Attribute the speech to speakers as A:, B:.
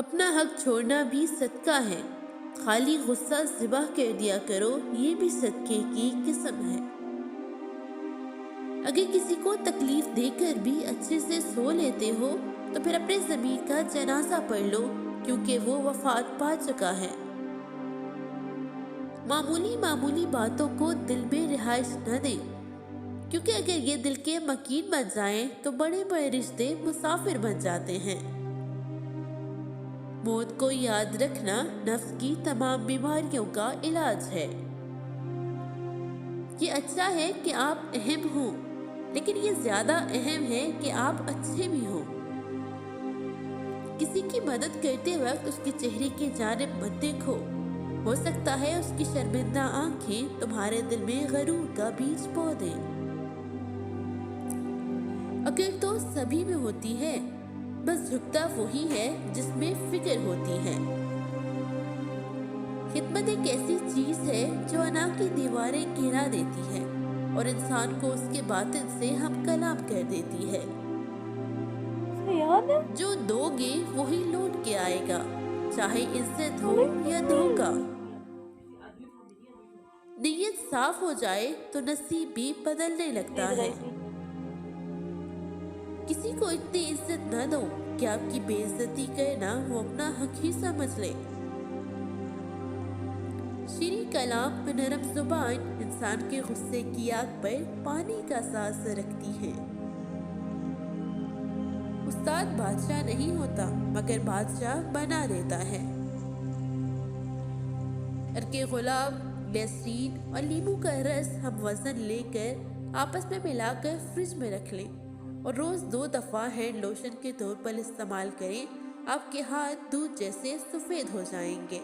A: اپنا حق چھوڑنا بھی صدقہ ہے، خالی غصہ ذبح کر دیا کرو، یہ بھی صدقے کی قسم ہے۔ اگر کسی کو تکلیف دے کر بھی اچھے سے سو لیتے ہو تو پھر اپنے ضمیر کا جنازہ پڑھ لو، کیونکہ وہ وفات پا چکا ہے۔ معمولی معمولی باتوں کو دل میں رہائش نہ دیں، کیونکہ اگر یہ دل کے مکین بن جائیں تو بڑے بڑے رشتے مسافر بن جاتے ہیں۔ موت کو یاد رکھنا نفس کی تمام بیماریوں کا علاج ہے۔ یہ اچھا ہے کہ آپ اہم ہوں، لیکن یہ زیادہ اہم ہے کہ آپ اچھے بھی ہوں۔ کسی کی مدد کرتے وقت اس کے چہرے کی جانب مت دیکھو، ہو سکتا ہے اس کی شرمندہ آنکھیں تمہارے دل میں غرور کا بیج بو دیں۔ عقل تو سبھی میں ہوتی ہے، بس جھکتا وہی ہے جس میں فکر ہوتی ہے۔ خدمت ایک ایسی چیز ہے جو انا کی دیواریں گرا دیتی ہے اور انسان کو اس کے باطن سے ہم کلام کر دیتی ہے۔ جو دو گے وہی لوٹ کے آئے گا، چاہے عزت ہو یا دھوکہ۔ نیت صاف ہو جائے تو نصیب بھی بدلنے لگتا ہے۔ کسی کو اتنی عزت نہ دو کہ آپ کی بے عزتی کرنا وہ اپنا حق ہی سمجھ لے۔ شیریں کلام میں نرم زبان انسان کے غصے کی آگ پر پانی کا سا اثر رکھتی ہے۔ استاد بادشاہ نہیں ہوتا مگر بادشاہ بنا دیتا ہے۔ عرق گلاب، گلیسرین اور لیمو کا رس ہم وزن لے کر آپس میں ملا کر فریج میں رکھ لیں اور روز 2 دفعہ ہینڈ لوشن کے طور پر استعمال کریں، آپ کے ہاتھ دودھ جیسے سفید ہو جائیں گے۔